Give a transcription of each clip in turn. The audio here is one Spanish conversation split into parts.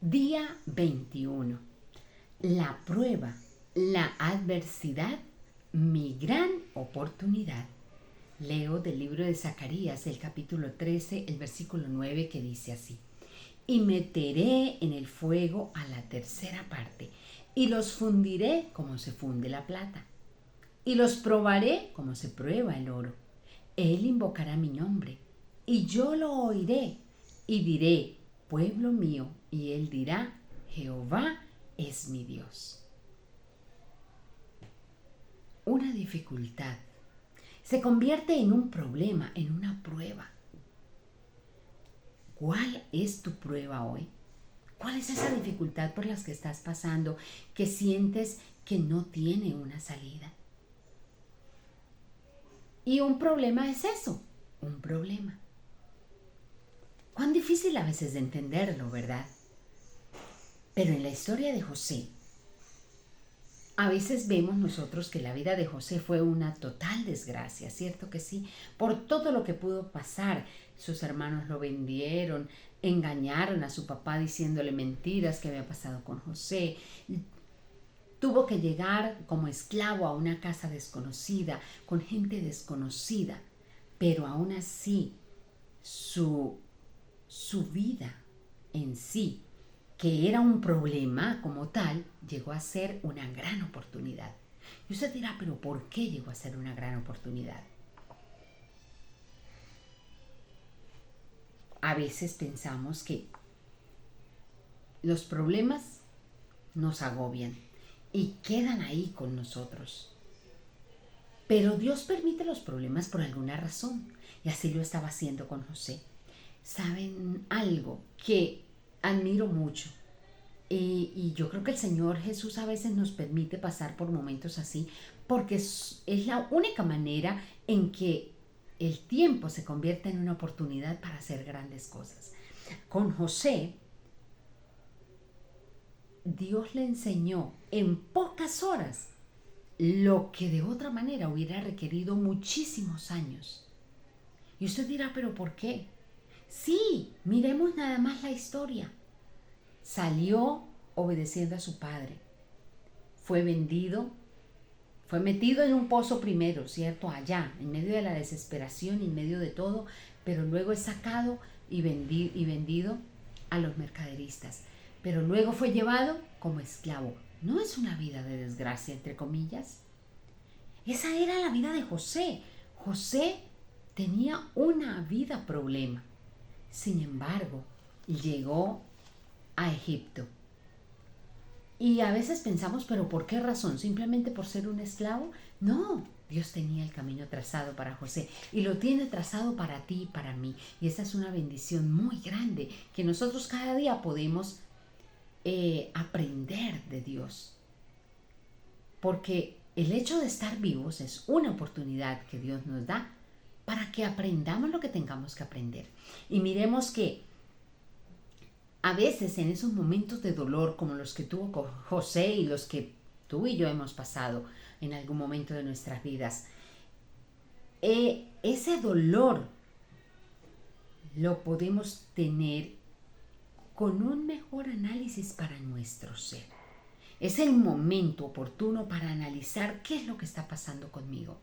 Día 21. La prueba, la adversidad, mi gran oportunidad. Leo del libro de Zacarías, el capítulo 13, el versículo 9, que dice así: Y meteré en el fuego a la tercera parte, y los fundiré como se funde la plata, y los probaré como se prueba el oro. Él invocará mi nombre, y yo lo oiré, y diré, pueblo mío, y él dirá, Jehová es mi Dios. Una dificultad se convierte en un problema, en una prueba. ¿Cuál es tu prueba hoy? ¿Cuál es esa dificultad por la que estás pasando que sientes que no tiene una salida? Y un problema es eso, un problema. Cuán difícil a veces de entenderlo, ¿verdad? Pero en la historia de José, a veces vemos nosotros que la vida de José fue una total desgracia, ¿cierto que sí? Por todo lo que pudo pasar, sus hermanos lo vendieron, engañaron a su papá diciéndole mentiras que había pasado con José. Tuvo que llegar como esclavo a una casa desconocida, con gente desconocida, pero aún así su vida en sí, que era un problema como tal, llegó a ser una gran oportunidad. Y usted dirá, pero ¿por qué llegó a ser una gran oportunidad? A veces pensamos que los problemas nos agobian y quedan ahí con nosotros. Pero Dios permite los problemas por alguna razón, y así lo estaba haciendo con José. ¿Saben algo que admiro mucho? Y yo creo que el Señor Jesús a veces nos permite pasar por momentos así, porque es la única manera en que el tiempo se convierte en una oportunidad para hacer grandes cosas. Con José, Dios le enseñó en pocas horas lo que de otra manera hubiera requerido muchísimos años. Y usted dirá, ¿pero por qué? Sí, miremos nada más la historia. Salió obedeciendo a su padre. Fue vendido, fue metido en un pozo primero, ¿cierto? Allá, en medio de la desesperación, en medio de todo, pero luego es sacado y vendido a los mercaderistas. Pero luego fue llevado como esclavo. ¿No es una vida de desgracia, entre comillas? Esa era la vida de José. José tenía una vida problema. Sin embargo, llegó a Egipto. Y a veces pensamos, ¿pero por qué razón? ¿Simplemente por ser un esclavo? No, Dios tenía el camino trazado para José y lo tiene trazado para ti y para mí. Y esa es una bendición muy grande que nosotros cada día podemos aprender de Dios. Porque el hecho de estar vivos es una oportunidad que Dios nos da para que aprendamos lo que tengamos que aprender. Y miremos que a veces en esos momentos de dolor como los que tuvo José y los que tú y yo hemos pasado en algún momento de nuestras vidas, ese dolor lo podemos tener con un mejor análisis para nuestro ser. Es el momento oportuno para analizar qué es lo que está pasando conmigo.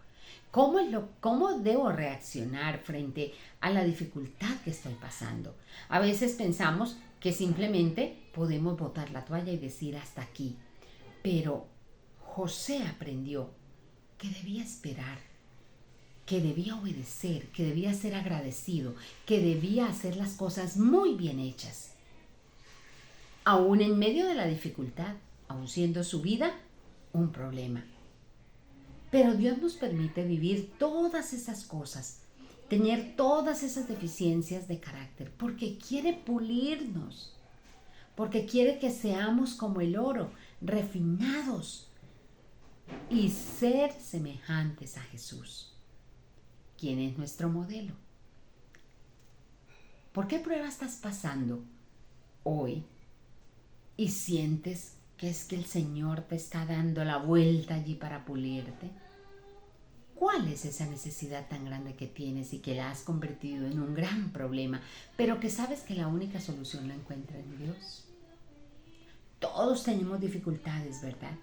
¿Cómo debo reaccionar frente a la dificultad que estoy pasando? A veces pensamos que simplemente podemos botar la toalla y decir hasta aquí. Pero José aprendió que debía esperar, que debía obedecer, que debía ser agradecido, que debía hacer las cosas muy bien hechas. Aún en medio de la dificultad, aún siendo su vida un problema. Pero Dios nos permite vivir todas esas cosas, tener todas esas deficiencias de carácter, porque quiere pulirnos, porque quiere que seamos como el oro, refinados y ser semejantes a Jesús, quien es nuestro modelo. ¿Por qué prueba estás pasando hoy y sientes que es que el Señor te está dando la vuelta allí para pulirte? ¿Cuál es esa necesidad tan grande que tienes y que la has convertido en un gran problema, pero que sabes que la única solución la encuentra en Dios? Todos tenemos dificultades, ¿verdad?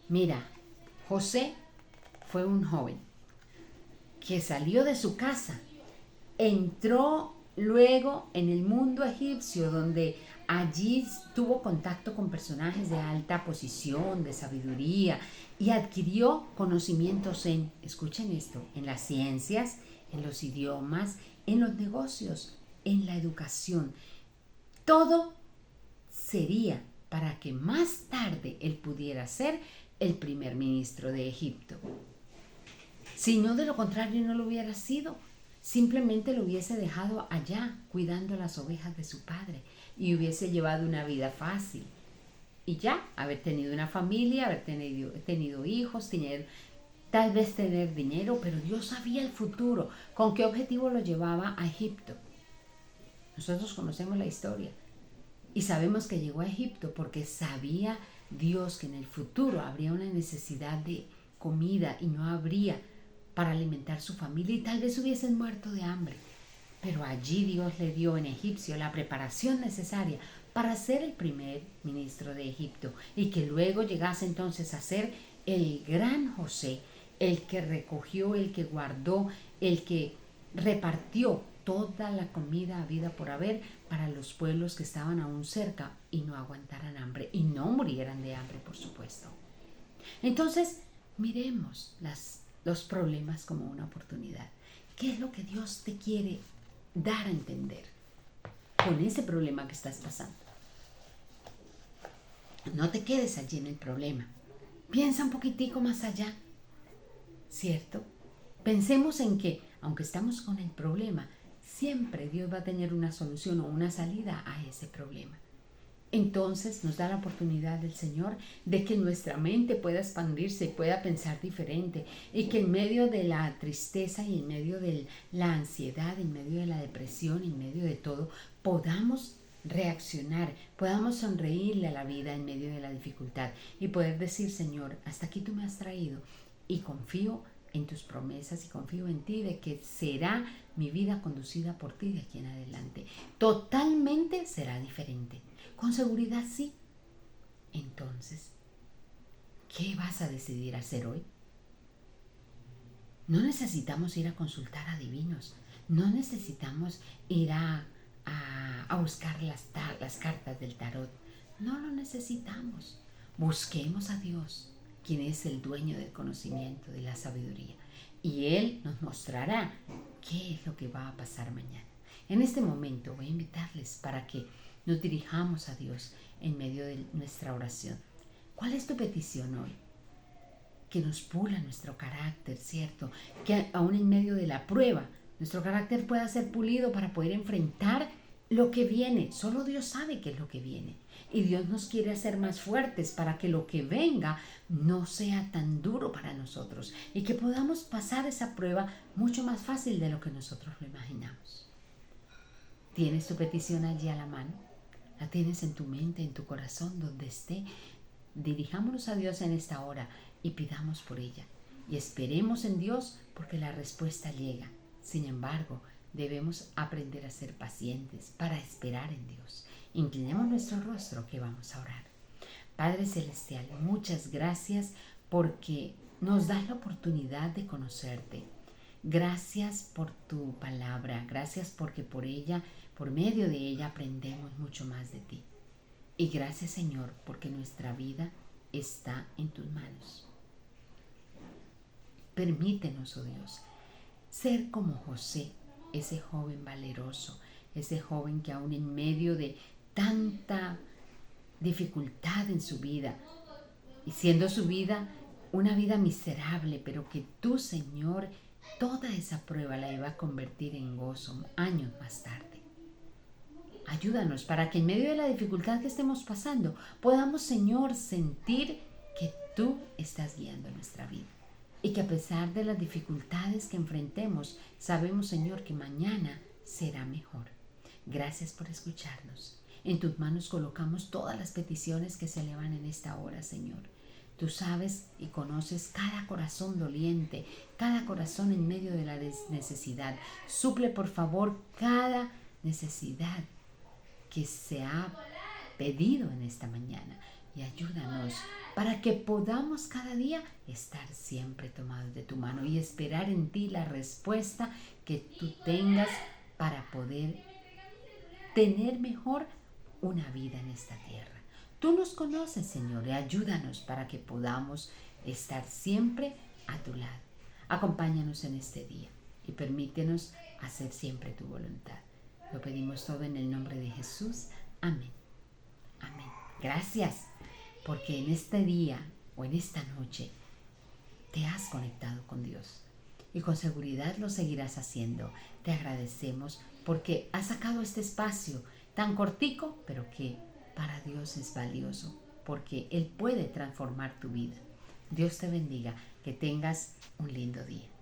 Mira, José fue un joven que salió de su casa, entró luego en el mundo egipcio, donde allí tuvo contacto con personajes de alta posición, de sabiduría, y adquirió conocimientos en, escuchen esto, en las ciencias, en los idiomas, en los negocios, en la educación. Todo sería para que más tarde él pudiera ser el primer ministro de Egipto. Si no, de lo contrario, no lo hubiera sido. Simplemente lo hubiese dejado allá cuidando las ovejas de su padre y hubiese llevado una vida fácil. Y ya, haber tenido una familia, haber tenido hijos, tal vez tener dinero, pero Dios sabía el futuro. ¿Con qué objetivo lo llevaba a Egipto? Nosotros conocemos la historia y sabemos que llegó a Egipto porque sabía Dios que en el futuro habría una necesidad de comida y no habría para alimentar su familia y tal vez hubiesen muerto de hambre. Pero allí Dios le dio en Egipcio la preparación necesaria para ser el primer ministro de Egipto y que luego llegase entonces a ser el gran José, el que recogió, el que guardó, el que repartió toda la comida habida por haber para los pueblos que estaban aún cerca y no aguantaran hambre y no murieran de hambre, por supuesto. Entonces, miremos los problemas como una oportunidad. ¿Qué es lo que Dios te quiere dar a entender con ese problema que estás pasando? No te quedes allí en el problema. Piensa un poquitico más allá, ¿cierto? Pensemos en que, aunque estamos con el problema, siempre Dios va a tener una solución o una salida a ese problema. Entonces nos da la oportunidad del Señor de que nuestra mente pueda expandirse y pueda pensar diferente y que en medio de la tristeza y en medio de la ansiedad, en medio de la depresión, en medio de todo, podamos reaccionar, podamos sonreírle a la vida en medio de la dificultad y poder decir, Señor, hasta aquí tú me has traído y confío en tus promesas y confío en ti de que será mi vida conducida por ti de aquí en adelante. Totalmente será diferente. Con seguridad sí. Entonces, ¿qué vas a decidir hacer hoy? No necesitamos ir a consultar a divinos. No necesitamos ir a buscar las cartas del tarot. No lo necesitamos. Busquemos a Dios, quien es el dueño del conocimiento, de la sabiduría. Y Él nos mostrará qué es lo que va a pasar mañana. En este momento voy a invitarles para que nos dirijamos a Dios en medio de nuestra oración. ¿Cuál es tu petición hoy? Que nos pula nuestro carácter, ¿cierto? Que aún en medio de la prueba, nuestro carácter pueda ser pulido para poder enfrentar lo que viene. Solo Dios sabe qué es lo que viene. Y Dios nos quiere hacer más fuertes para que lo que venga no sea tan duro para nosotros y que podamos pasar esa prueba mucho más fácil de lo que nosotros lo imaginamos. ¿Tienes tu petición allí a la mano? ¿La tienes en tu mente, en tu corazón, donde esté? Dirijámonos a Dios en esta hora y pidamos por ella. Y esperemos en Dios porque la respuesta llega. Sin embargo, debemos aprender a ser pacientes para esperar en Dios. Inclinemos nuestro rostro que vamos a orar. Padre Celestial, muchas gracias porque nos das la oportunidad de conocerte. Gracias por tu palabra. Gracias porque por medio de ella aprendemos mucho más de ti. Y gracias, Señor, porque nuestra vida está en tus manos. Permítenos, oh Dios, ser como José, ese joven valeroso, ese joven que aún en medio de tanta dificultad en su vida, y siendo su vida una vida miserable, pero que tú, Señor, toda esa prueba la iba a convertir en gozo años más tarde. Ayúdanos para que en medio de la dificultad que estemos pasando podamos, Señor, sentir que tú estás guiando nuestra vida y que a pesar de las dificultades que enfrentemos, sabemos, Señor, que mañana será mejor. Gracias por escucharnos. En tus manos colocamos todas las peticiones que se elevan en esta hora, Señor. Tú sabes y conoces cada corazón doliente, cada corazón en medio de la necesidad. Suple, por favor, cada necesidad que se ha pedido en esta mañana y ayúdanos para que podamos cada día estar siempre tomados de tu mano y esperar en ti la respuesta que tú tengas para poder tener mejor una vida en esta tierra. Tú nos conoces, Señor, y ayúdanos para que podamos estar siempre a tu lado. Acompáñanos en este día y permítenos hacer siempre tu voluntad. Lo pedimos todo en el nombre de Jesús. Amén. Amén. Gracias, porque en este día o en esta noche te has conectado con Dios y con seguridad lo seguirás haciendo. Te agradecemos porque has sacado este espacio tan cortico, pero que para Dios es valioso, porque Él puede transformar tu vida. Dios te bendiga, que tengas un lindo día.